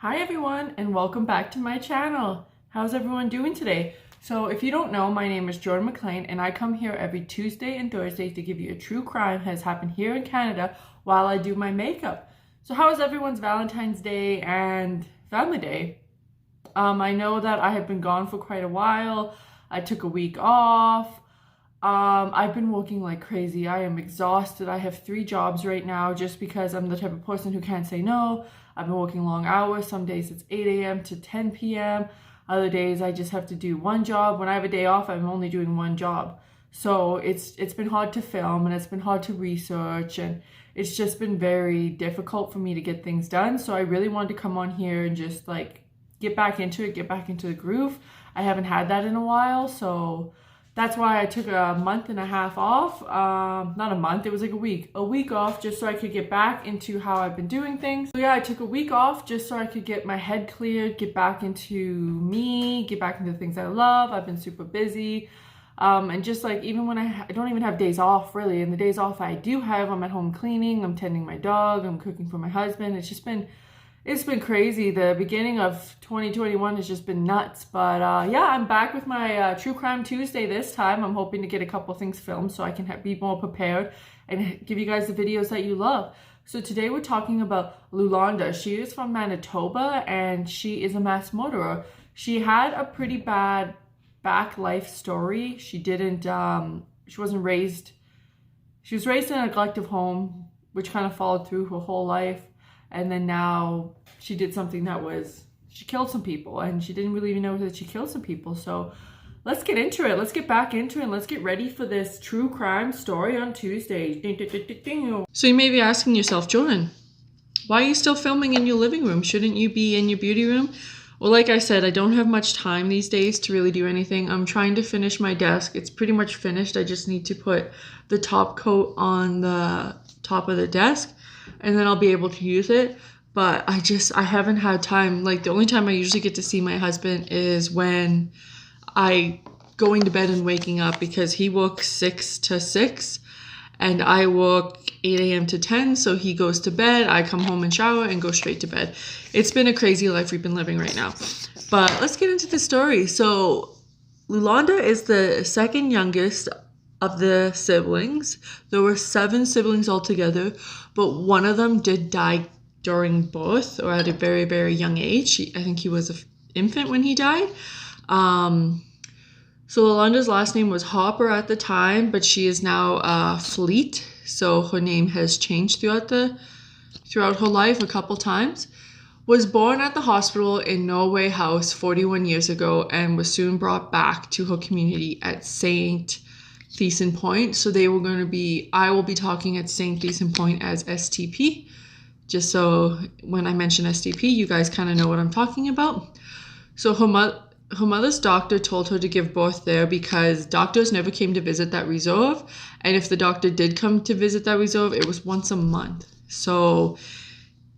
Hi everyone and welcome back to my channel. How's everyone doing today? So if you don't know, my name is Jordan MacLean and I come here every Tuesday and Thursday to give you a true crime has happened here in Canada while I do my makeup. So how is everyone's Valentine's Day and Family Day? I know that I have been gone for quite a while. I took a week off. I've been working like crazy. I am exhausted. I have 3 jobs right now just because I'm the type of person who can't say no. I've been working long hours. Some days it's 8 a.m. to 10 p.m. Other days I just have to do one job. When I have a day off, I'm only doing one job. So it's been hard to film and it's been hard to research and it's just been very difficult for me to get things done. So I really wanted to come on here and just like get back into it, get back into the groove. I haven't had that in a while, so that's why I took a month and a half off. Not a month, it was like a week off just so I could get back into how I've been doing things. So yeah, I took a week off just so I could get my head cleared, get back into me, get back into the things I love. I've been super busy. And just like even when I don't even have days off really, and the days off I do have, I'm at home cleaning, I'm tending my dog, I'm cooking for my husband. It's been crazy. The beginning of 2021 has just been nuts. But yeah, I'm back with my True Crime Tuesday this time. I'm hoping to get a couple things filmed so I can be more prepared and give you guys the videos that you love. So today we're talking about Lulonda. She is from Manitoba and she is a mass murderer. She had a pretty bad back life story. She was raised in a neglective home, which kind of followed through her whole life. And then now she did something she killed some people and she didn't really even know that she killed some people. So let's get into it. Let's get back into it and let's get ready for this true crime story on Tuesday. So you may be asking yourself, Jordan, why are you still filming in your living room? Shouldn't you be in your beauty room? Well, like I said, I don't have much time these days to really do anything. I'm trying to finish my desk. It's pretty much finished. I just need to put the top coat on the top of the desk and then I'll be able to use it. But I haven't had time. Like the only time I usually get to see my husband is when I going to bed and waking up, because he works 6 to 6 and I work 8 a.m. to 10. So he goes to bed, I come home and shower and go straight to bed. It's been a crazy life we've been living right now. But let's get into the story. So Lulonda is the second youngest of the siblings. There were 7 siblings altogether, but one of them did die during birth or at a very, very young age. I think he was an infant when he died. So Lulonda's last name was Hopper at the time, but she is now Fleet. So her name has changed throughout her life a couple times. Was born at the hospital in Norway House 41 years ago and was soon brought back to her community at St. Thiessen Point. So I will be talking at St. Thiessen Point as STP, just so when I mention STP, you guys kind of know what I'm talking about. So her mother's doctor told her to give birth there because doctors never came to visit that reserve. And if the doctor did come to visit that reserve, it was once a month. So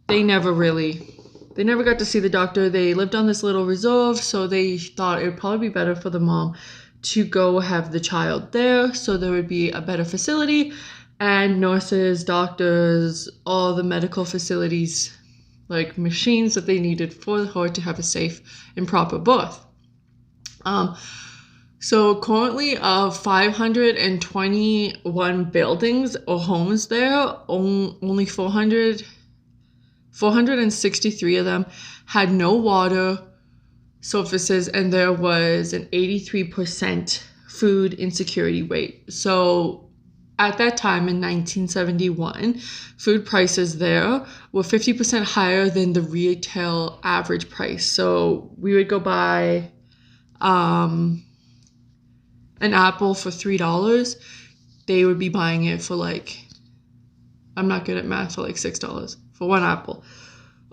they never got to see the doctor. They lived on this little reserve, so they thought it would probably be better for the mom to go have the child there, so there would be a better facility and nurses, doctors, all the medical facilities, like machines that they needed for her to have a safe and proper birth. So currently of 521 buildings or homes there, only 463 of them had no water surfaces, and there was an 83% food insecurity rate. So at that time in 1971, food prices there were 50% higher than the retail average price. So we would go buy an apple for $3. They would be buying it for like, I'm not good at math, for like $6 for one apple.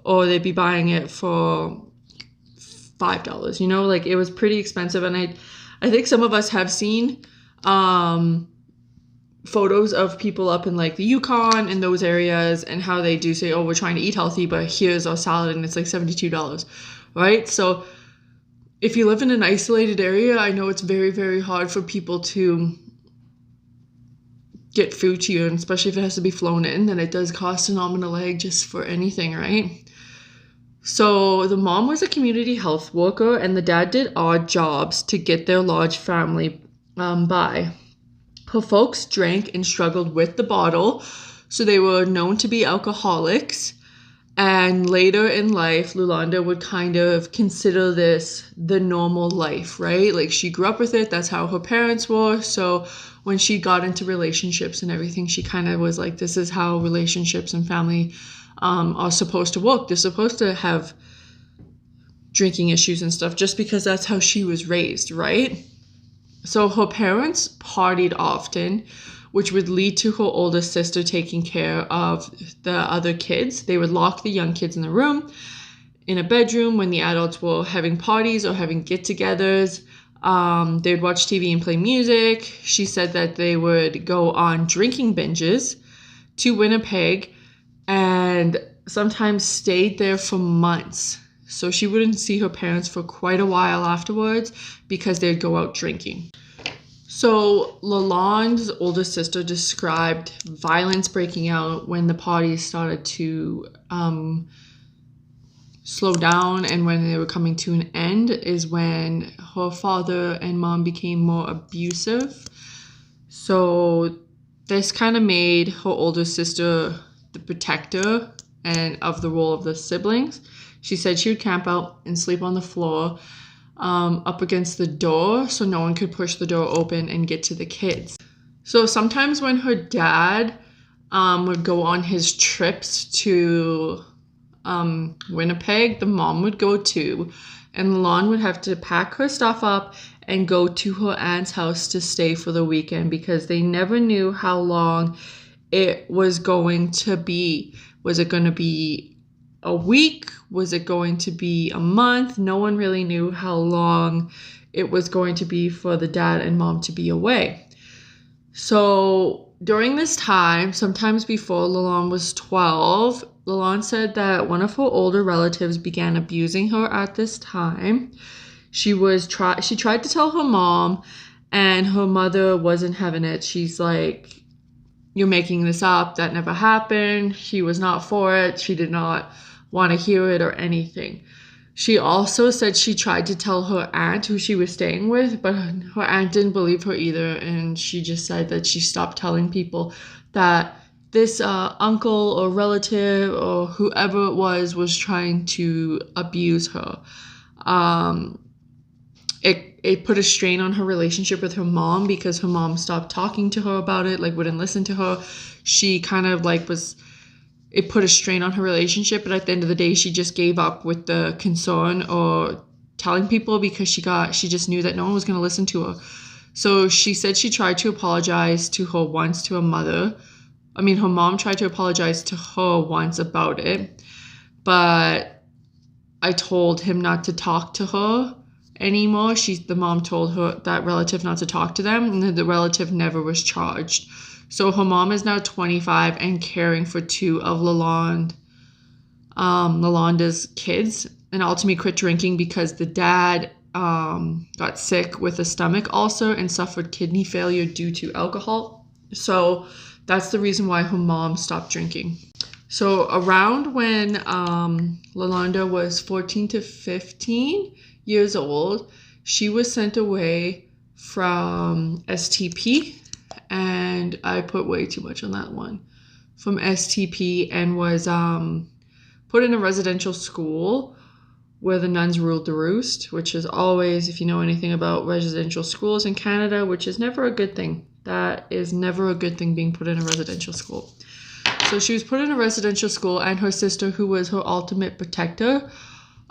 Or they'd be buying it for $5, like it was pretty expensive. And I think some of us have seen photos of people up in like the Yukon and those areas and how they do say, oh, we're trying to eat healthy, but here's our salad and it's like $72, right? So if you live in an isolated area, I know it's very, very hard for people to get food to you, and especially if it has to be flown in, then it does cost an arm and a leg just for anything, right? So the mom was a community health worker and the dad did odd jobs to get their large family by. Her folks drank and struggled with the bottle, so they were known to be alcoholics. And later in life, Lulonda would kind of consider this the normal life, right? Like she grew up with it. That's how her parents were. So when she got into relationships and everything, she kind of was like, this is how relationships and family are supposed to work. They're supposed to have drinking issues and stuff just because that's how she was raised, right? So her parents partied often, which would lead to her older sister taking care of the other kids. They would lock the young kids in the room, in a bedroom when the adults were having parties or having get-togethers. They would watch TV and play music. She said that they would go on drinking binges to Winnipeg and sometimes stayed there for months. So she wouldn't see her parents for quite a while afterwards because they'd go out drinking. So Lalonde's older sister described violence breaking out when the parties started to slow down, and when they were coming to an end is when her father and mom became more abusive. So this kind of made her older sister the protector and of the role of the siblings. She said she would camp out and sleep on the floor up against the door so no one could push the door open and get to the kids. So sometimes when her dad would go on his trips to Winnipeg, the mom would go too, and Lalonde would have to pack her stuff up and go to her aunt's house to stay for the weekend because they never knew how long it was going to be. Was it going to be a week? Was it going to be a month? No one really knew how long it was going to be for the dad and mom to be away. So during this time, sometimes before Lalonde was 12, Lalonde said that one of her older relatives began abusing her at this time. She tried to tell her mom, and her mother wasn't having it. She's like, you're making this up. That never happened. She was not for it. She did not want to hear it or anything. She also said she tried to tell her aunt who she was staying with, but her aunt didn't believe her either, and she just said that she stopped telling people that this uncle or relative or whoever it was trying to abuse her. It put a strain on her relationship with her mom because her mom stopped talking to her about it, like wouldn't listen to her. She kind of like it put a strain on her relationship, but at the end of the day, she just gave up with the concern or telling people because she just knew that no one was going to listen to her. So she said she tried to apologize to her once to her mother. I mean, her mom tried to apologize to her once about it, but I told him not to talk to her anymore. The mom told her, that relative, not to talk to them, and the relative never was charged. So her mom is now 25 and caring for two of Lalonda's kids, and ultimately quit drinking because the dad got sick with a stomach ulcer and suffered kidney failure due to alcohol. So that's the reason why her mom stopped drinking. So around when Lulonda was 14 to 15 years old, she was sent away from STP, and I put way too much on that one, from STP, and was put in a residential school where the nuns ruled the roost, which is always, if you know anything about residential schools in Canada, which is never a good thing. That is never a good thing, being put in a residential school. So she was put in a residential school, and her sister, who was her ultimate protector,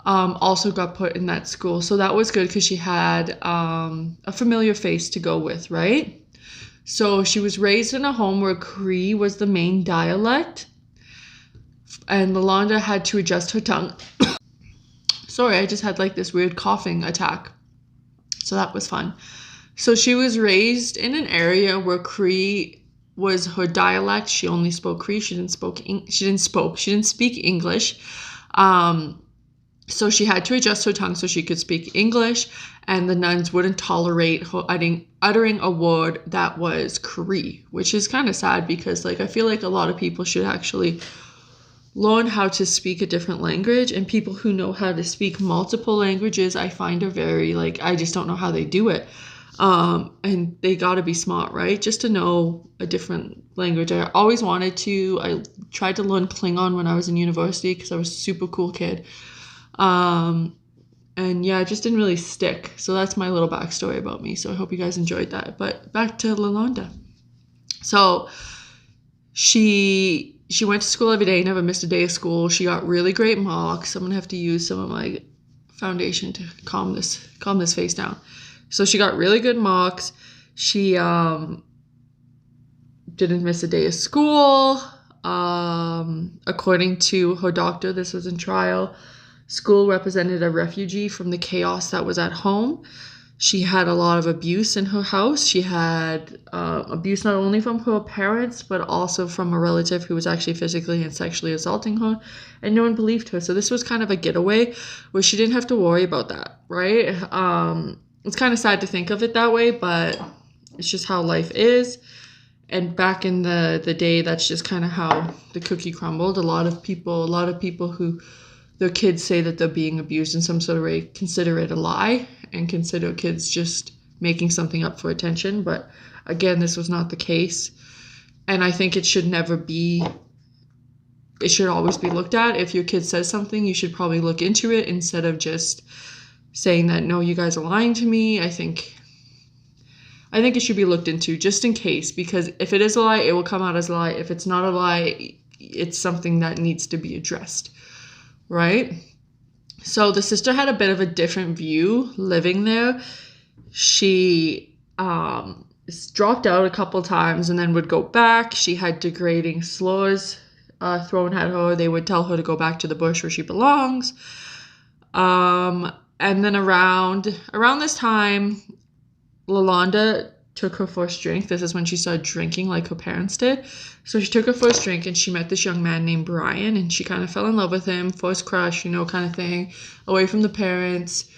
also got put in that school. So that was good because she had a familiar face to go with, right? So she was raised in a home where Cree was the main dialect, and Lulonda had to adjust her tongue. Sorry, I just had like this weird coughing attack. So that was fun. So she was raised in an area where Cree was her dialect. She only spoke Cree. She didn't speak English. So she had to adjust her tongue so she could speak English, and the nuns wouldn't tolerate her uttering a word that was Cree, which is kind of sad because, like, I feel like a lot of people should actually learn how to speak a different language, and people who know how to speak multiple languages, I find are very, like, I just don't know how they do it. And they gotta be smart, right? Just to know a different language. I always wanted to. I tried to learn Klingon when I was in university because I was a super cool kid. And yeah, it just didn't really stick. So that's my little backstory about me. So I hope you guys enjoyed that. But back to Lulonda. So she went to school every day, never missed a day of school. She got really great marks. I'm gonna have to use some of my foundation to calm this face down. So she got really good marks. She didn't miss a day of school. According to her doctor, this was in trial, school represented a refugee from the chaos that was at home. She had a lot of abuse in her house. She had abuse not only from her parents, but also from a relative who was actually physically and sexually assaulting her, and no one believed her. So this was kind of a getaway where she didn't have to worry about that, right? It's kind of sad to think of it that way, but it's just how life is. And back in the day, that's just kind of how the cookie crumbled. A lot of people who their kids say that they're being abused in some sort of way consider it a lie and consider kids just making something up for attention. But again, this was not the case. And I think it should always be looked at. If your kid says something, you should probably look into it instead of just saying that, no, you guys are lying to me. I think it should be looked into just in case, because if it is a lie, it will come out as a lie. If it's not a lie, it's something that needs to be addressed, right? So the sister had a bit of a different view living there. She dropped out a couple times and then would go back. She had degrading slurs thrown at her. They would tell her to go back to the bush where she belongs. And then around this time, Lulonda took her first drink. This is when she started drinking like her parents did. So she took her first drink and she met this young man named Brian, and she kind of fell in love with him. First crush, kind of thing. Away from the parents,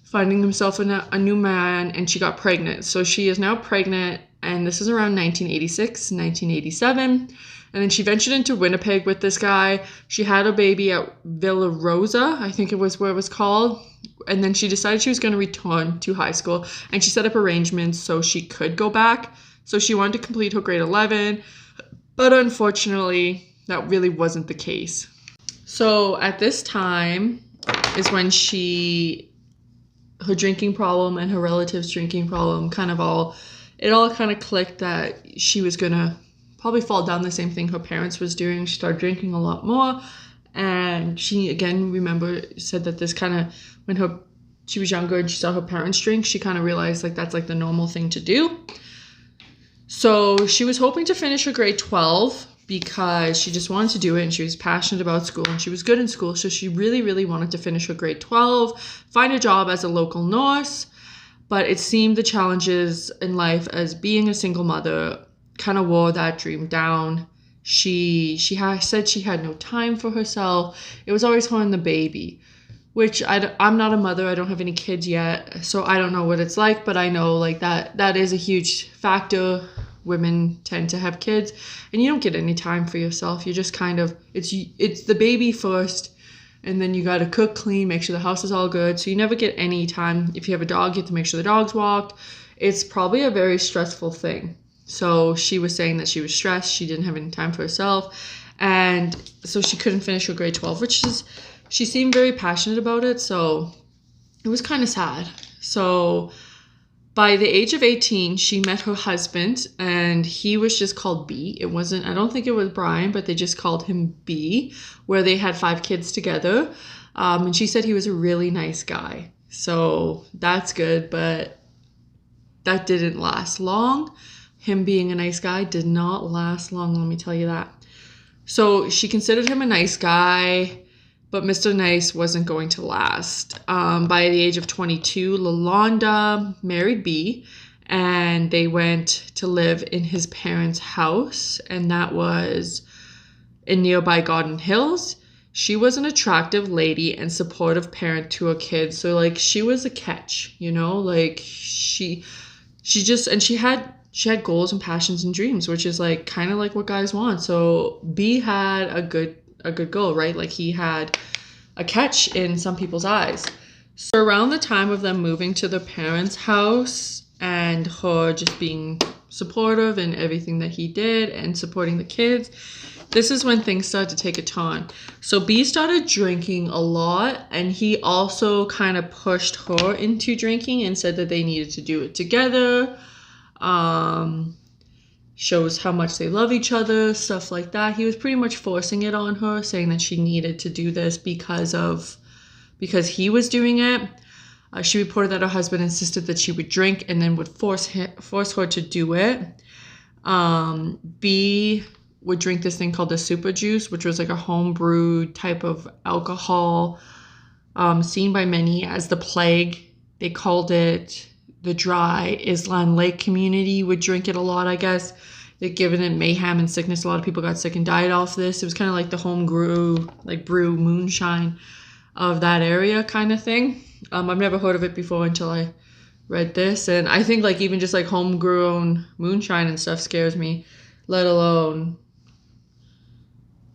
finding himself a new man, and she got pregnant. So she is now pregnant, and this is around 1986, 1987. And then she ventured into Winnipeg with this guy. She had a baby at Villa Rosa, I think it was where it was called. And then she decided she was going to return to high school, and she set up arrangements so she could go back. So she wanted to complete her grade 11, but unfortunately, that really wasn't the case. So at this time is when her drinking problem and her relative's drinking problem it all kind of clicked that she was going to probably fall down the same thing her parents was doing. She started drinking a lot more. And she, again, said that this kind of, when she was younger and she saw her parents drink, she kind of realized like that's like the normal thing to do. So she was hoping to finish her grade 12 because she just wanted to do it, and she was passionate about school and she was good in school. So she really, really wanted to finish her grade 12, find a job as a local nurse. But it seemed the challenges in life as being a single mother kind of wore that dream down. She said she had no time for herself. It was always her and the baby, which I'm not a mother. I don't have any kids yet, so I don't know what it's like, but I know like that is a huge factor. Women tend to have kids, and you don't get any time for yourself. You just kind of, it's the baby first, and then you got to cook, clean, make sure the house is all good. So you never get any time. If you have a dog, you have to make sure the dog's walked. It's probably a very stressful thing. So she was saying that she was stressed. She didn't have any time for herself. And so she couldn't finish her grade 12, she seemed very passionate about it. So it was kind of sad. So by the age of 18, she met her husband, and he was just called B. I don't think it was Brian, but they just called him B, where they had 5 kids together. And she said he was a really nice guy. So that's good, but that didn't last long. Him being a nice guy did not last long, let me tell you that. So she considered him a nice guy, but Mr. Nice wasn't going to last. By the age of 22, Lulonda married B, and they went to live in his parents' house, and that was in nearby Garden Hills. She was an attractive lady and supportive parent to her kids, so like she was a catch, like she had goals and passions and dreams, which is like kind of like what guys want. So B had a a good girl, right? Like he had a catch in some people's eyes. So around the time of them moving to their parents' house and her just being supportive in everything that he did and supporting the kids, this is when things started to take a turn. So B started drinking a lot, and he also kind of pushed her into drinking and said that they needed to do it together. Shows how much they love each other, stuff like that. He was pretty much forcing it on her, saying that she needed to do this because he was doing it. She reported that her husband insisted that she would drink and then would force her to do it. B would drink this thing called the super juice, which was like a home-brewed type of alcohol, seen by many as the plague. They called it the dry Island Lake community would drink it a lot, I guess. They'd given it mayhem and sickness. A lot of people got sick and died off this. It was kind of like the home brew moonshine of that area kind of thing. I've never heard of it before until I read this. And I think like even just like homegrown moonshine and stuff scares me, let alone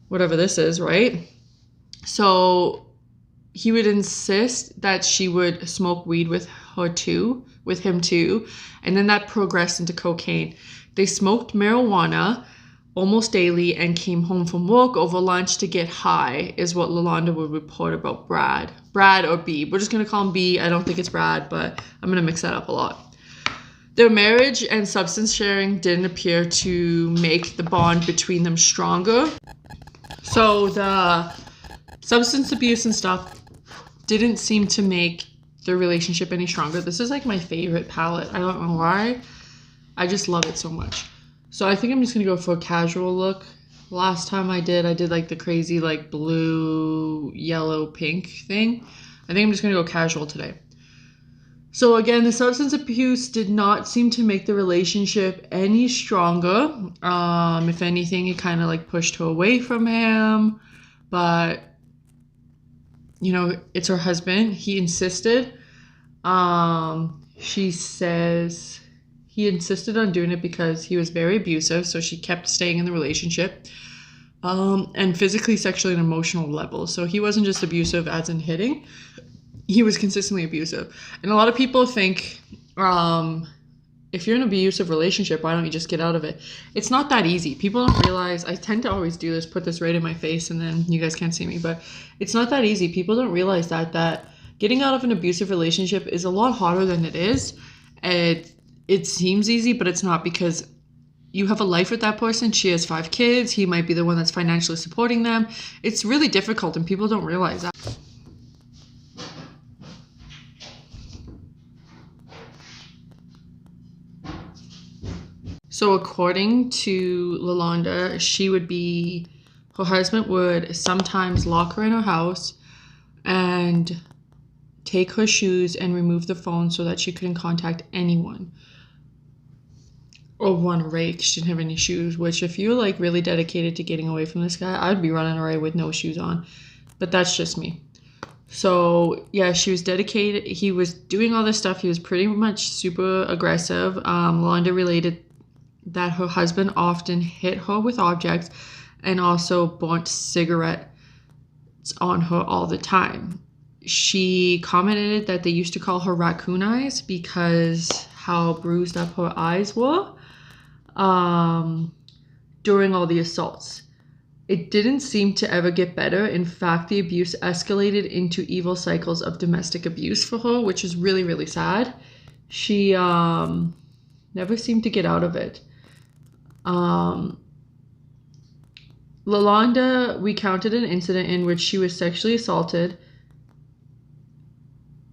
whatever this is, right? So he would insist that she would smoke weed with him too. And then that progressed into cocaine. They smoked marijuana almost daily and came home from work over lunch to get high, is what Lulonda would report about Brad or B. We're just going to call him B. I don't think it's Brad, but I'm going to mix that up a lot. Their marriage and substance sharing didn't appear to make the bond between them stronger. So the substance abuse and stuff didn't seem to make the relationship any stronger. This is like my favorite palette. I don't know why. I just love it so much. So I think I'm just going to go for a casual look. Last time I did like the crazy like blue, yellow, pink thing. I think I'm just going to go casual today. So again, the substance abuse did not seem to make the relationship any stronger. If anything, it kind of like pushed her away from him. But, you know, it's her husband. He insisted. She says he insisted on doing it because he was very abusive. So she kept staying in the relationship. And physically, sexually, and emotional levels. So he wasn't just abusive as in hitting. He was consistently abusive. And a lot of people think, if you're in an abusive relationship, why don't you just get out of it? It's not that easy. People don't realize, I tend to always do this, put this right in my face, and then you guys can't see me, but it's not that easy. People don't realize that getting out of an abusive relationship is a lot harder than it is. It seems easy, but it's not, because you have a life with that person. She has 5 kids. He might be the one that's financially supporting them. It's really difficult, and people don't realize that. So according to Lulonda, her husband would sometimes lock her in her house and take her shoes and remove the phone so that she couldn't contact anyone or run away because she didn't have any shoes, which if you're like really dedicated to getting away from this guy, I'd be running away with no shoes on, but that's just me. So yeah, she was dedicated. He was doing all this stuff. He was pretty much super aggressive. Lulonda related that her husband often hit her with objects and also burnt cigarettes on her all the time. She commented that they used to call her raccoon eyes because how bruised up her eyes were during all the assaults. It didn't seem to ever get better. In fact, the abuse escalated into evil cycles of domestic abuse for her, which is really, really sad. She never seemed to get out of it. Lulonda recounted an incident in which she was sexually assaulted,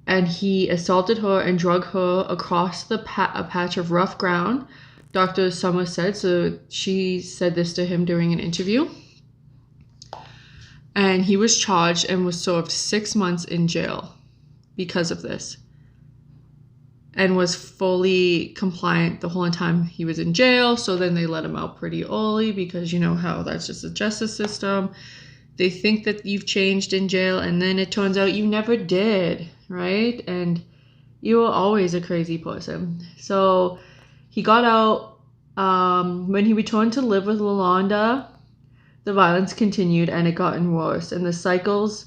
and he assaulted her and drug her across a patch of rough ground, Dr. Summer said. So she said this to him during an interview. And he was charged and was served 6 months in jail because of this, and was fully compliant the whole time he was in jail. So then they let him out pretty early because you know how that's just the justice system. They think that you've changed in jail, and then it turns out you never did, right? And you were always a crazy person. So he got out. When he returned to live with Lulonda, the violence continued and it gotten worse. And the cycles,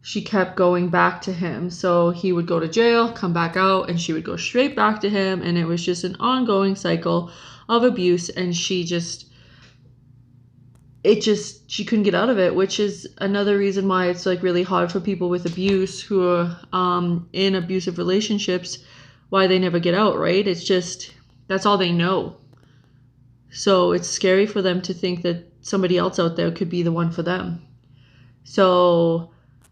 she kept going back to him. So he would go to jail, come back out, and she would go straight back to him. And it was just an ongoing cycle of abuse. And she couldn't get out of it, which is another reason why it's like really hard for people with abuse who are in abusive relationships, why they never get out, right? It's just, that's all they know. So it's scary for them to think that somebody else out there could be the one for them. So,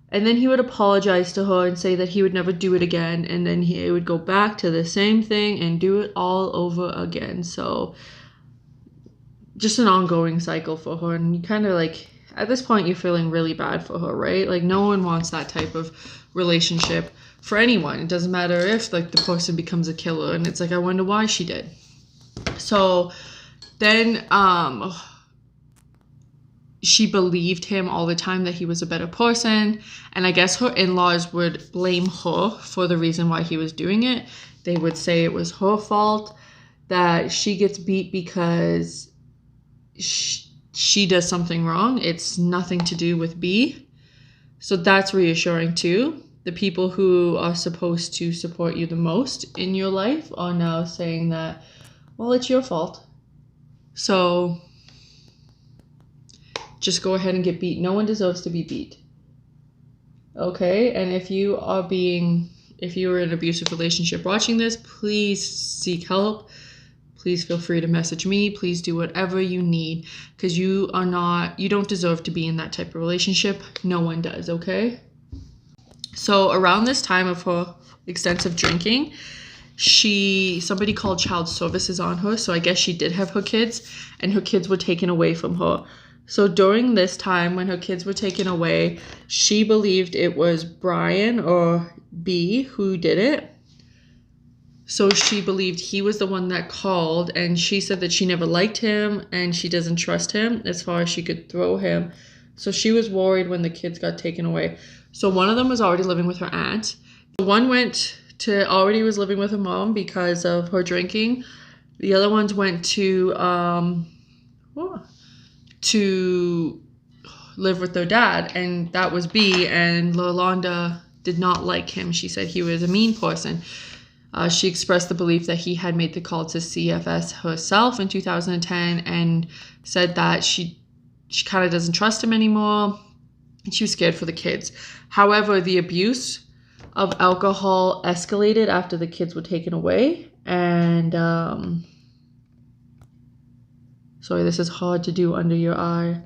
and then he would apologize to her and say that he would never do it again. And then he would go back to the same thing and do it all over again. So just an ongoing cycle for her. And you kind of like, at this point, you're feeling really bad for her, right? Like no one wants that type of relationship for anyone. It doesn't matter if like the person becomes a killer. And it's like, I wonder why she did. So then, she believed him all the time that he was a better person. And I guess her in-laws would blame her for the reason why he was doing it. They would say it was her fault, that she gets beat because she does something wrong. It's nothing to do with B. So that's reassuring too. The people who are supposed to support you the most in your life are now saying that, well, it's your fault. So just go ahead and get beat. No one deserves to be beat. Okay? And if you are in an abusive relationship watching this, please seek help. Please feel free to message me. Please do whatever you need, because you don't deserve to be in that type of relationship. No one does, okay? So around this time of her extensive drinking, somebody called child services on her. So I guess she did have her kids, and her kids were taken away from her. So during this time when her kids were taken away, she believed it was Brian or B who did it. So she believed he was the one that called, and she said that she never liked him and she doesn't trust him as far as she could throw him. So she was worried when the kids got taken away. So one of them was already living with her aunt. The one already was living with her mom because of her drinking. The other ones went to live with their dad, and that was B, and Lulonda did not like him. She said he was a mean person. She expressed the belief that he had made the call to CFS herself in 2010 and said that she kind of doesn't trust him anymore, and she was scared for the kids. However, the abuse of alcohol escalated after the kids were taken away, and sorry, this is hard to do under your eye.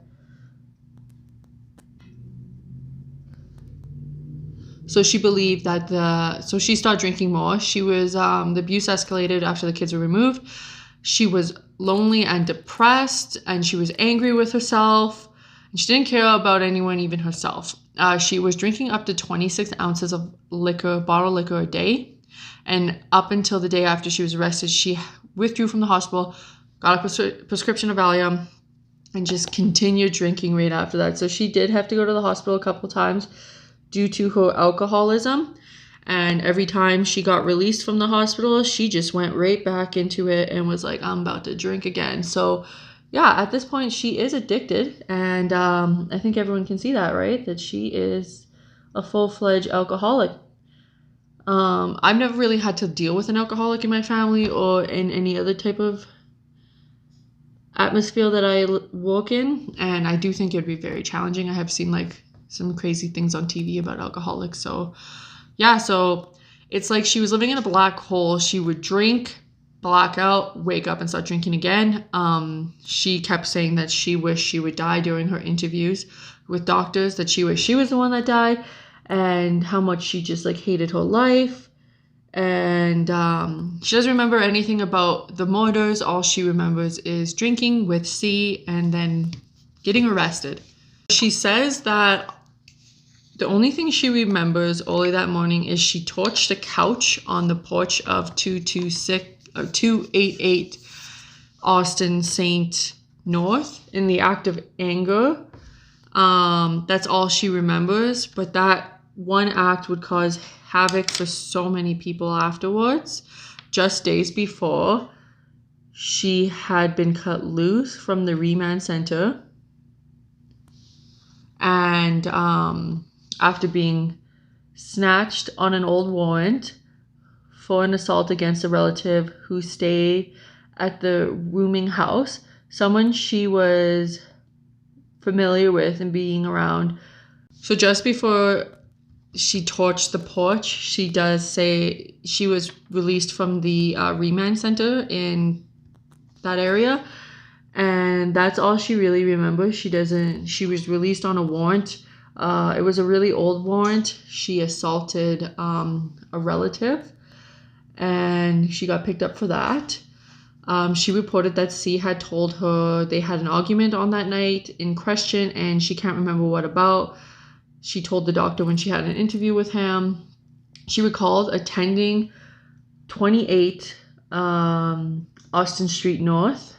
So she believed that so she started drinking more. She was, the abuse escalated after the kids were removed. She was lonely and depressed, and she was angry with herself, and she didn't care about anyone, even herself. She was drinking up to 26 ounces of bottled liquor a day. And up until the day after she was arrested, she withdrew from the hospital, got a prescription of Valium, and just continued drinking right after that. So she did have to go to the hospital a couple times due to her alcoholism. And every time she got released from the hospital, she just went right back into it and was like, I'm about to drink again. So yeah, at this point, she is addicted. And I think everyone can see that, right? That she is a full-fledged alcoholic. I've never really had to deal with an alcoholic in my family or in any other type of atmosphere that I work in, and I do think it would be very challenging. I have seen like some crazy things on TV about alcoholics. So yeah, so it's like she was living in a black hole. She would drink, black out, wake up and start drinking again. She kept saying that she wished she would die during her interviews with doctors, that she wished she was the one that died, and how much she just like hated her life. And she doesn't remember anything about the murders. All she remembers is drinking with C and then getting arrested. She says that the only thing she remembers early that morning is she torched a couch on the porch of 288 Austin St. North in the act of anger. That's all she remembers, but that one act would cause havoc for so many people afterwards. Just days before, she had been cut loose from the remand center And after being snatched on an old warrant for an assault against a relative who stayed at the rooming house, someone she was familiar with and being around. So just before she torched the porch, she does say she was released from the remand center in that area, and that's all she really remembers. She was released on a warrant. It was a really old warrant. She assaulted a relative, and she got picked up for that. She reported that C had told her they had an argument on that night in question, and she can't remember what about. She told the doctor when she had an interview with him. She recalled attending 28 Austin Street North,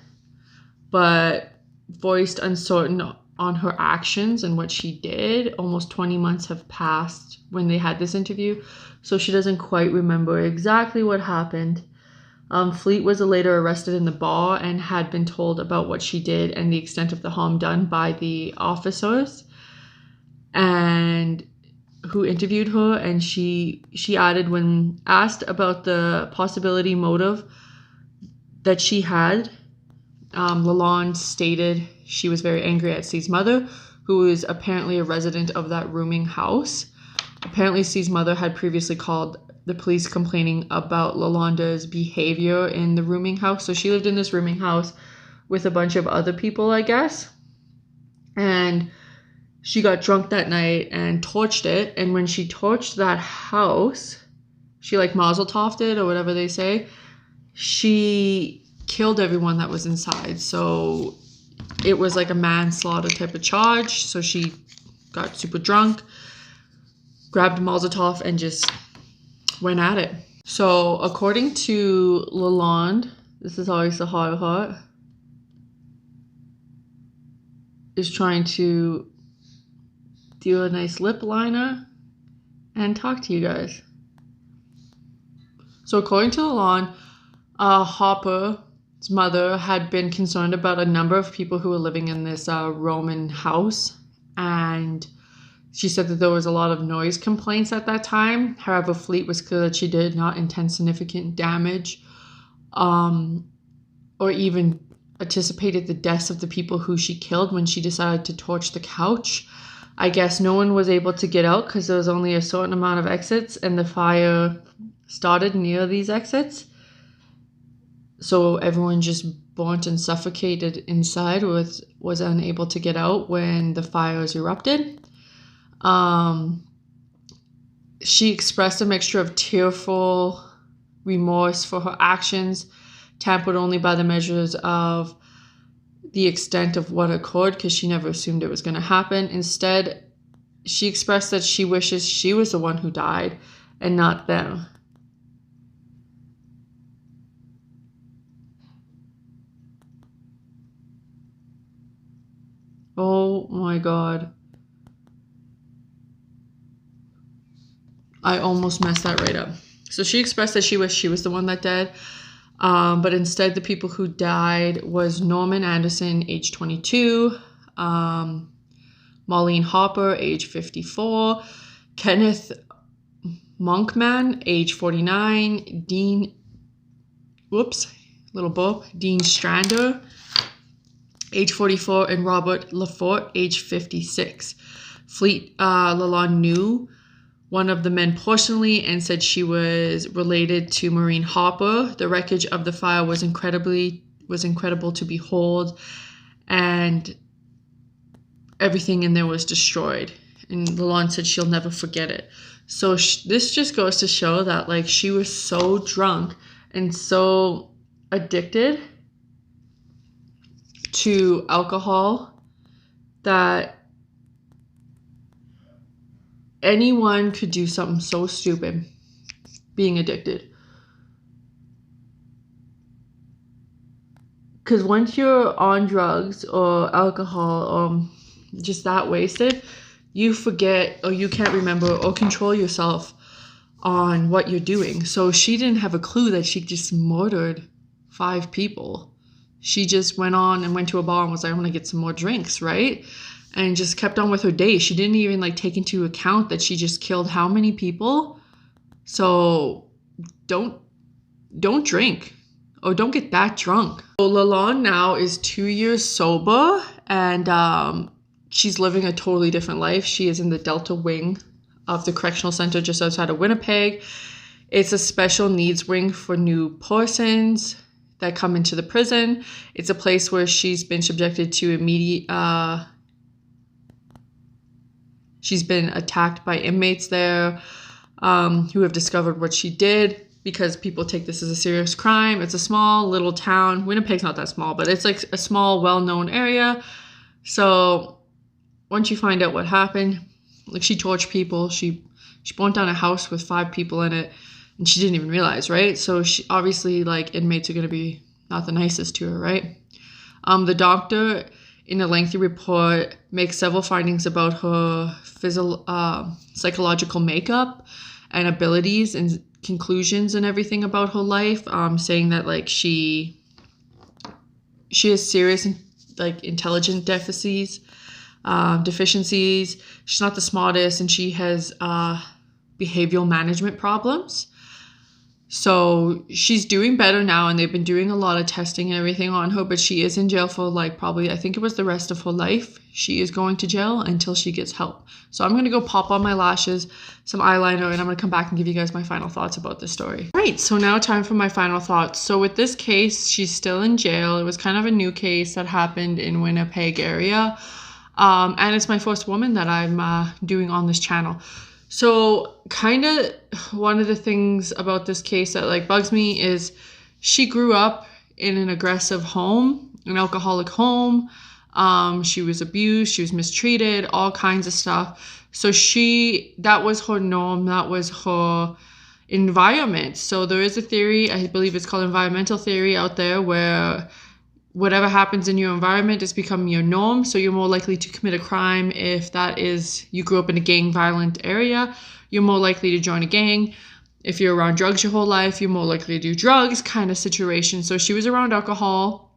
but voiced uncertain on her actions and what she did. Almost 20 months have passed when they had this interview, so she doesn't quite remember exactly what happened. Flett was later arrested in the bar and had been told about what she did and the extent of the harm done by the officers and who interviewed her. And she added, when asked about the possibility motive that she had, Lalonde stated she was very angry at C's mother, who was apparently a resident of that rooming house. Apparently C's mother had previously called the police complaining about Lalonda's behavior in the rooming house. So she lived in this rooming house with a bunch of other people, I guess. And she got drunk that night and torched it. And when she torched that house, she like mazel toved it or whatever they say. She killed everyone that was inside. So it was like a manslaughter type of charge. So she got super drunk, grabbed a mazel tov and just went at it. So according to Lalonde, this is always the heart, is trying to do a nice lip liner and talk to you guys. So according to Lalonde, Hopper's mother had been concerned about a number of people who were living in this Roman house, and she said that there was a lot of noise complaints at that time. However, Flett was clear that she did not intend significant damage or even anticipated the deaths of the people who she killed when she decided to torch the couch. I guess no one was able to get out because there was only a certain amount of exits and the fire started near these exits. So everyone just burnt and suffocated inside, was unable to get out when the fires erupted. She expressed a mixture of tearful remorse for her actions, tempered only by the measures of the extent of what occurred, because she never assumed it was going to happen. Instead, she expressed that she wishes she was the one who died and not them. Oh my God. I almost messed that right up. So she expressed that she wished she was the one that died. But instead the people who died was Norman Anderson, age 22, Marlene Hopper, age 54, Kenneth Monkman, age 49, Dean Strander, age 44, and Robert Lafort, age 56. Lalonde knew one of the men personally and said she was related to Marlene Hopper. The wreckage of the fire was incredible to behold, and everything in there was destroyed. And Lalonde said she'll never forget it. So this just goes to show that like she was so drunk and so addicted to alcohol that anyone could do something so stupid, being addicted. Because once you're on drugs or alcohol or just that wasted, you forget or you can't remember or control yourself on what you're doing. So she didn't have a clue that she just murdered 5 people. she just went on and went to a bar and was like, I'm gonna get some more drinks, right? And just kept on with her day. She didn't even like take into account that she just killed how many people. So don't drink, or don't get that drunk. So Lulonda now is 2 years sober, and she's living a totally different life. She is in the Delta wing of the correctional center just outside of Winnipeg. It's a special needs wing for new persons that come into the prison. It's a place where she's been subjected to immediate, she's been attacked by inmates there who have discovered what she did, because people take this as a serious crime. It's a small little town. Winnipeg's not that small, but it's like a small, well-known area. So once you find out what happened, like she tortured people, she burnt down a house with 5 people in it, and she didn't even realize, right? So she obviously, like, inmates are going to be not the nicest to her, right? The doctor, in a lengthy report, makes several findings about her psychological makeup and abilities and conclusions and everything about her life, saying that like she has serious like intelligent deficiencies. She's not the smartest, and she has behavioral management problems. So she's doing better now, and they've been doing a lot of testing and everything on her, but she is in jail for like probably, I think it was the rest of her life. She is going to jail until she gets help. So I'm going to go pop on my lashes, some eyeliner, and I'm going to come back and give you guys my final thoughts about this story. All right, so now time for my final thoughts. So with this case, she's still in jail. It was kind of a new case that happened in Winnipeg area. And it's my first woman that I'm doing on this channel. So kind of one of the things about this case that like bugs me is she grew up in an aggressive home, an alcoholic home. She was abused, she was mistreated, all kinds of stuff. So that was her norm, that was her environment. So there is a theory, I believe it's called environmental theory out there, where whatever happens in your environment is becoming your norm. So you're more likely to commit a crime if that is, you grew up in a gang violent area. You're more likely to join a gang. If you're around drugs your whole life, you're more likely to do drugs kind of situation. So she was around alcohol.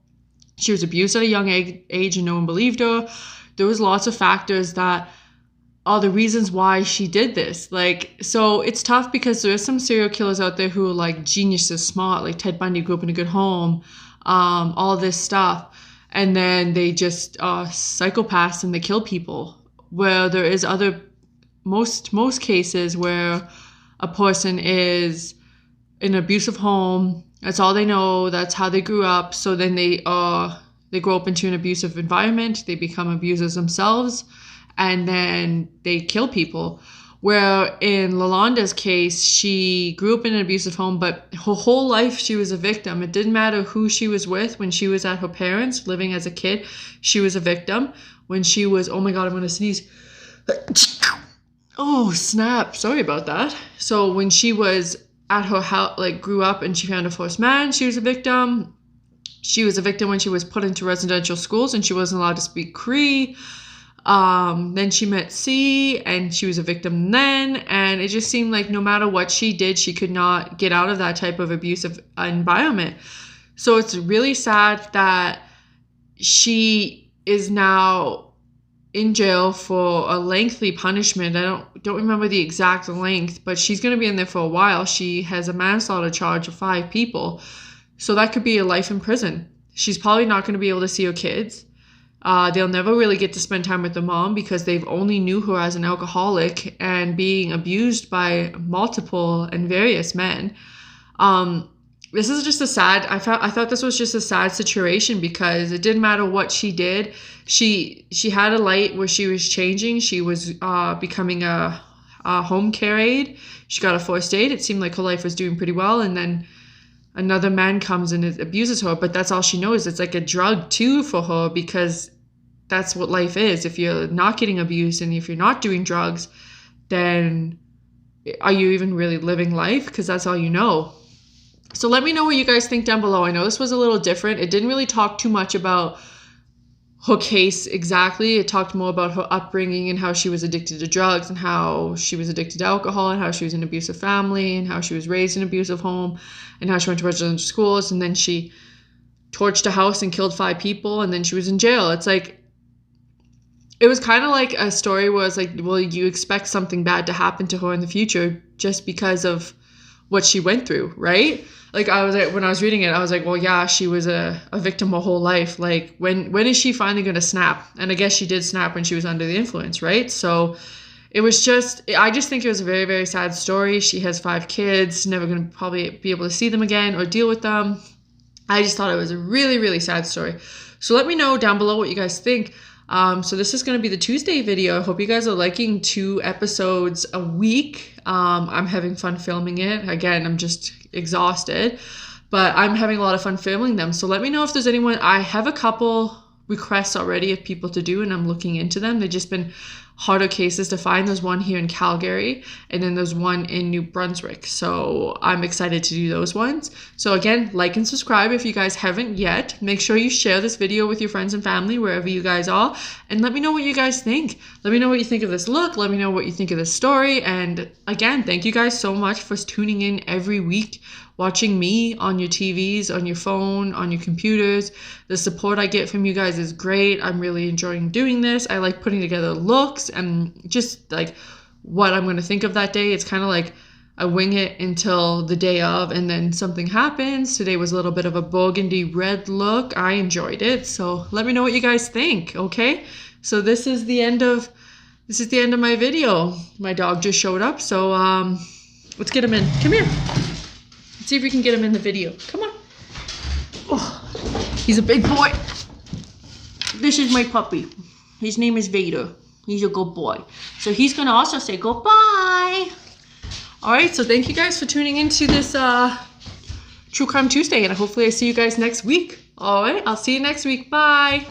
She was abused at a young age and no one believed her. There was lots of factors that are the reasons why she did this. Like, so it's tough because there's some serial killers out there who are like geniuses, smart, like Ted Bundy grew up in a good home. All this stuff, and then they just psychopaths and they kill people. Where there is most cases where a person is in an abusive home, that's all they know, that's how they grew up, so then they grow up into an abusive environment, they become abusers themselves, and then they kill people. Where in Lulonda's case, she grew up in an abusive home, but her whole life she was a victim. It didn't matter who she was with when she was at her parents, living as a kid, she was a victim. When she was, oh my God, I'm gonna sneeze. Oh, snap, sorry about that. So when she was at her house, like grew up and she found her first man, she was a victim. She was a victim when she was put into residential schools and she wasn't allowed to speak Cree. Then she met C and she was a victim then, and it just seemed like no matter what she did, she could not get out of that type of abusive environment. So it's really sad that she is now in jail for a lengthy punishment. I don't remember the exact length, but she's going to be in there for a while. She has a manslaughter charge of 5 people. So that could be a life in prison. She's probably not going to be able to see her kids. They'll never really get to spend time with their mom because they've only knew her as an alcoholic and being abused by multiple and various men. This is just a sad, I thought this was just a sad situation because it didn't matter what she did. She had a light where she was changing. She was becoming a home care aide. She got a first aid. It seemed like her life was doing pretty well. And then another man comes and abuses her, but that's all she knows. It's like a drug too for her because that's what life is. If you're not getting abused and if you're not doing drugs, then are you even really living life? Because that's all you know. So let me know what you guys think down below. I know this was a little different. It didn't really talk too much about her case exactly. It talked more about her upbringing and how she was addicted to drugs and how she was addicted to alcohol and how she was in an abusive family and how she was raised in an abusive home and how she went to residential schools and then she torched a house and killed 5 people, and then she was in jail. It's like, it was kind of like a story where it's like, well, you expect something bad to happen to her in the future just because of what she went through, right? Like, I was like, when I was reading it, I was like, well, yeah, she was a victim her whole life. Like, when is she finally going to snap? And I guess she did snap when she was under the influence, right? So it was just, I just think it was a very, very sad story. She has 5 kids, never going to probably be able to see them again or deal with them. I just thought it was a really, really sad story. So let me know down below what you guys think. So this is going to be the Tuesday video. I hope you guys are liking 2 episodes a week. I'm having fun filming it. Again, I'm just exhausted, but I'm having a lot of fun filming them. So let me know if there's anyone. I have a couple requests already of people to do, and I'm looking into them. They've just been harder cases to find. There's one here in Calgary, and then there's one in New Brunswick. So I'm excited to do those ones. So again, like and subscribe if you guys haven't yet. Make sure you share this video with your friends and family, wherever you guys are, and let me know what you guys think. Let me know what you think of this look. Let me know what you think of this story. And again, thank you guys so much for tuning in every week, watching me on your TVs, on your phone, on your computers. The support I get from you guys is great. I'm really enjoying doing this. I like putting together looks and just like what I'm going to think of that day. It's kind of like I wing it until the day of, and then something happens. Today was a little bit of a burgundy red look. I enjoyed it. So let me know what you guys think, okay? So this is the end of my video. My dog just showed up, so let's get him in. Come here. See if we can get him in the video. Come on. Oh, he's a big boy. This is my puppy. His name is Vader. He's a good boy. So he's going to also say goodbye. All right. So thank you guys for tuning into this True Crime Tuesday. And hopefully I see you guys next week. All right. I'll see you next week. Bye.